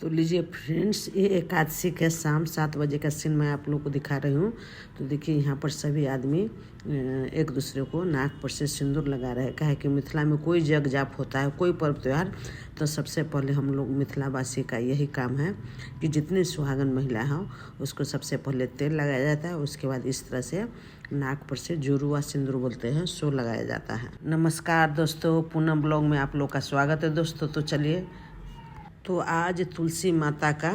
तो लीजिए फ्रेंड्स, ये एकादशी के शाम 7 बजे का सीन मैं आप लोग को दिखा रही हूँ। तो देखिए यहाँ पर सभी आदमी एक दूसरे को नाक पर से सिंदूर लगा रहे हैं। काहे कि मिथिला में कोई जग जाप होता है, कोई पर्व त्यौहार, तो सबसे पहले हम लोग मिथिलावासी का यही काम है कि जितनी सुहागन महिला हो उसको सबसे पहले तेल लगाया जाता है। उसके बाद इस तरह से नाक पर से जुरुआ सिंदूर बोलते हैं, सो लगाया जाता है। नमस्कार दोस्तों, पूनम ब्लॉग में आप लोग का स्वागत है दोस्तों। तो चलिए, तो आज तुलसी माता का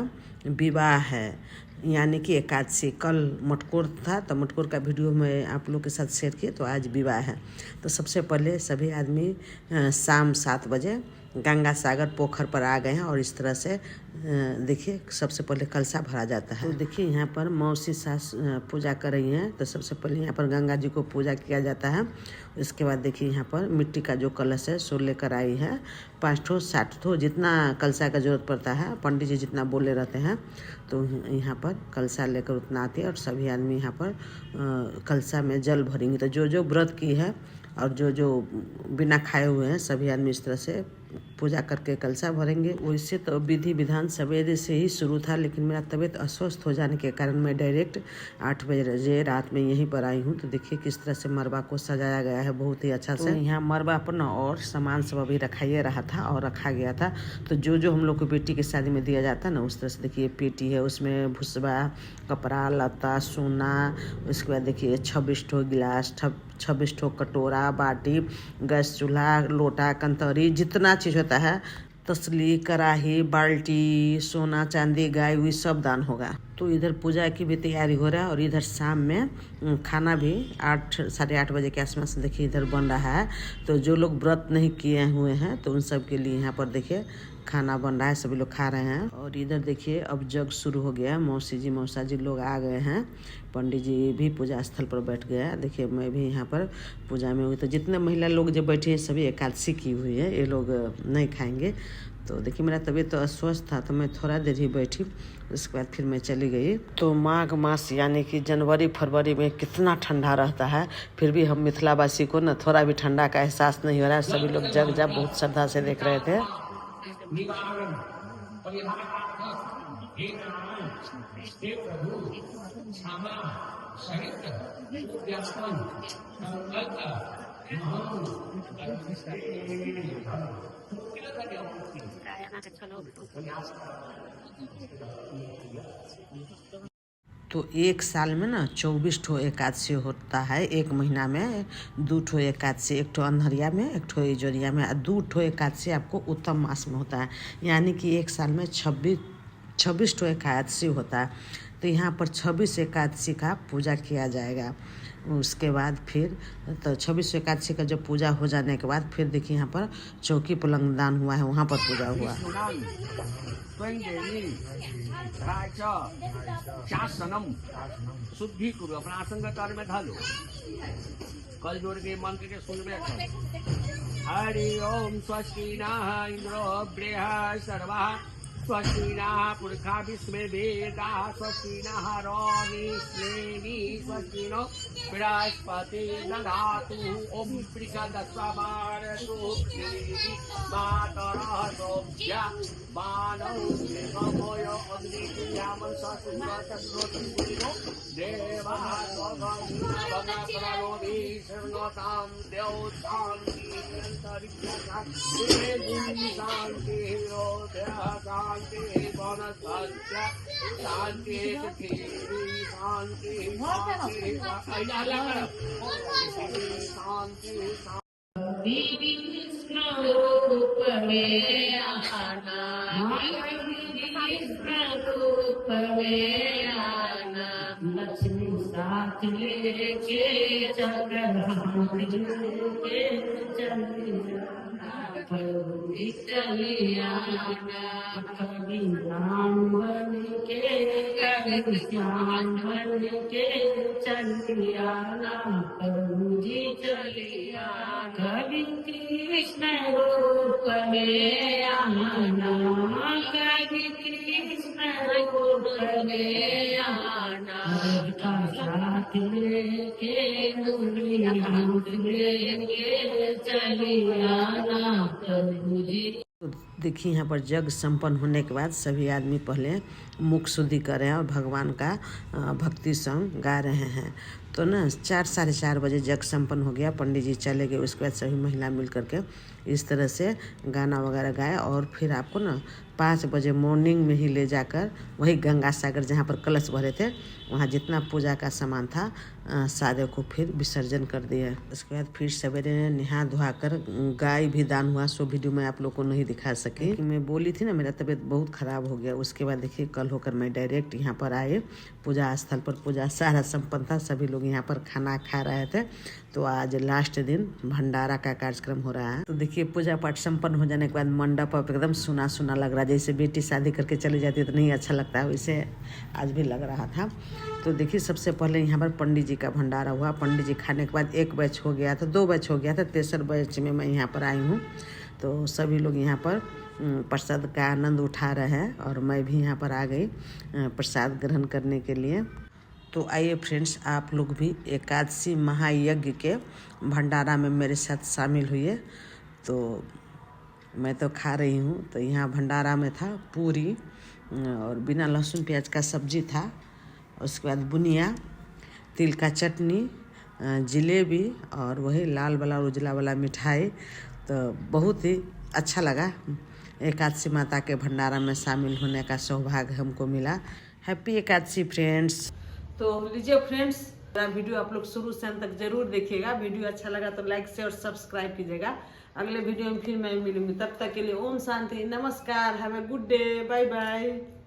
विवाह है, यानी कि एकादशी। कल मटकोर था तो मटकोर का वीडियो मैं आप लोग के साथ शेयर किए। तो आज विवाह है। तो सबसे पहले सभी आदमी शाम 7 बजे गंगा सागर पोखर पर आ गए हैं और इस तरह से देखिए सबसे पहले कलशा भरा जाता है। तो देखिए यहाँ पर मौसी सास पूजा कर रही हैं। तो सबसे पहले यहाँ पर गंगा जी को पूजा किया जाता है। इसके बाद देखिए यहाँ पर मिट्टी का जो कलश है सो लेकर आई है। 5 ठो 7 ठो जितना कलशा का जरूरत पड़ता है, पंडित जी जितना बोले रहते हैं, तो यहाँ पर कलशा लेकर उतना आती है। और सभी आदमी यहाँ पर कलशा में जल भरेंगे। तो जो जो व्रत की है और जो जो बिना खाए हुए हैं सभी आदमी इस तरह से पूजा करके कलशा भरेंगे। वैसे तो विधि विधान सवेरे से ही शुरू था, लेकिन मेरा तबीयत अस्वस्थ हो जाने के कारण मैं डायरेक्ट 8 बजे रात में यहीं पर आई हूँ। तो देखिए किस तरह से मरबा को सजाया गया है बहुत ही अच्छा से। यहाँ मरबा पर न और सामान सब अभी रखाइए रहा था और रखा गया था। तो जो जो हम लोग को बेटी की शादी में दिया जाता है ना, उस तरह से देखिए पेटी है, उसमें भुसबा, कपड़ा लता, सोना। उसके बाद देखिए 26 ठो गिलास, 26 ठो कटोरा, बाटी, गैस चूल्हा, लोटा, कंतरी, जितना चीज़ होता है, तसली, कढ़ाई, बाल्टी, सोना चांदी, गाय हुई, सब दान होगा। तो इधर पूजा की भी तैयारी हो रहा है और इधर शाम में खाना भी 8 साढ़े 8 बजे के आसपास देखिए इधर बन रहा है। तो जो लोग व्रत नहीं किए हुए हैं तो उन सब के लिए यहाँ पर देखिए खाना बन रहा है, सभी लोग खा रहे हैं। और इधर देखिए अब जग शुरू हो गया है। मौसी जी मौसा जी लोग आ गए हैं। पंडित जी भी पूजा स्थल पर बैठ गए। देखिए मैं भी यहाँ पर पूजा में हुई। तो जितने महिला लोग जो बैठे हैं सभी एकादशी की हुई है, ये लोग नहीं खाएंगे। तो देखिए मेरा तबीयत तो अस्वस्थ था तो मैं थोड़ा देर ही बैठी, उसके बाद फिर मैं चली गई। तो माघ मास यानी कि जनवरी फरवरी में कितना ठंडा रहता है, फिर भी हम मिथिलावासी को ना थोड़ा भी ठंडा का एहसास नहीं हो रहा है। सभी लोग जग जाप बहुत श्रद्धा से देख रहे थे। तो एक साल में ना 24 ठो एकादशी होता है। एक महीना में 2 ठो एकादशी, एक ठो अन्हरिया में, एक ठो इजोरिया में, और 2 ठो एकादशी आपको उत्तम मास में होता है। यानी कि एक साल में 26 ठो एकादशी होता है। तो यहाँ पर 26 एकादशी का पूजा किया जाएगा। उसके बाद फिर तो 26 एकादशी का जब पूजा हो जाने के बाद फिर देखिए यहाँ पर चौकी पलंग दान हुआ है, वहाँ पर पूजा हुआ। शुद्धि करो अपना आसन का कार्य में ढालो। कल जोड़ के मंत्र के सुनबे हरि ओम स्वस्ति नः इंद्रो बृहस्पतिर्वा स्वस्ति नः पुरखा विश्वे वेदाः स्वस्ति नः रोनिस्नेमी स्वस्ति नो बृहस्पति दधातु ओम प्रिकदस्वाबारतु देवी मातरः सोभ्या मानव नमोय अग्नियामं ससुरतस्रोतपुरिनो देवा भगवतो विष्णुतां देवतां शांति शांति वनस्पत्य शांति पृथ्वी शांति शांति शांति कृष्ण रूप में आना, कृष्ण रूप में आना, लक्ष्मी साथ लेके चली आना, कभी राम बन के, कभी श्याम बन के चली आना, प्रभु जी चली आना, कभी कृष्ण रूप में आना, कभी कृष्ण रूप में आना, का साथ लेके लेके चली आना, प्रभु जी। देखिए यहाँ पर यज्ञ संपन्न होने के बाद सभी आदमी पहले मुख शुद्धि कर रहे हैं और भगवान का भक्ति सॉन्ग गा रहे हैं। तो ना 4 साढ़े 4 बजे यज्ञ संपन्न हो गया, पंडित जी चले गए। उसके बाद सभी महिला मिल करके इस तरह से गाना वगैरह गाए और फिर आपको ना 5 बजे मॉर्निंग में ही ले जाकर वही गंगा सागर जहाँ पर कलश भरे थे वहाँ जितना पूजा का सामान था सारे को फिर विसर्जन कर दिया। उसके बाद फिर सवेरे नहा धोआ कर गाय भी दान हुआ। सो वीडियो में आप लोग को नहीं दिखा सकी कि मैं बोली थी ना मेरा तबीयत बहुत ख़राब हो गया। उसके बाद देखिए कल होकर मैं डायरेक्ट यहाँ पर आए पूजा स्थल पर। पूजा सारा संपन्न था, सभी लोग यहाँ पर खाना खा रहे थे। तो आज लास्ट दिन भंडारा का कार्यक्रम हो रहा है। तो देखिए पूजा पाठ संपन्न हो जाने के बाद मंडप अब एकदम सुना सुना लग रहा है, जैसे बेटी शादी करके चली जाती है तो नहीं अच्छा लगता है, वैसे आज भी लग रहा था। तो देखिए सबसे पहले यहाँ पर पंडित जी का भंडारा हुआ। पंडित जी खाने के बाद 1 बैच हो गया था, 2 बैच हो गया था, 3 बैच में मैं यहाँ पर आई हूँ। तो सभी लोग यहाँ पर प्रसाद का आनंद उठा रहे हैं और मैं भी यहाँ पर आ गई प्रसाद ग्रहण करने के लिए। तो आइए फ्रेंड्स, आप लोग भी एकादशी महायज्ञ के भंडारा में मेरे साथ शामिल हुए। तो मैं तो खा रही हूँ। तो यहाँ भंडारा में था पूरी और बिना लहसुन प्याज का सब्जी था, उसके बाद बुनिया, तिल का चटनी, जलेबी और वही लाल वाला उजला वाला मिठाई। तो बहुत ही अच्छा लगा। एकादशी माता के भंडारा में शामिल होने का सौभाग्य हमको मिला। Happy Ekadashi friends. तो लीजिए फ्रेंड्स, मेरा वीडियो आप लोग शुरू से अंत तक जरूर देखिएगा। वीडियो अच्छा लगा तो लाइक शेयर और सब्सक्राइब कीजिएगा। अगले वीडियो में फिर मैं मिलूंगी, तब तक के लिए ओम शांति, नमस्कार, have a good day, bye bye.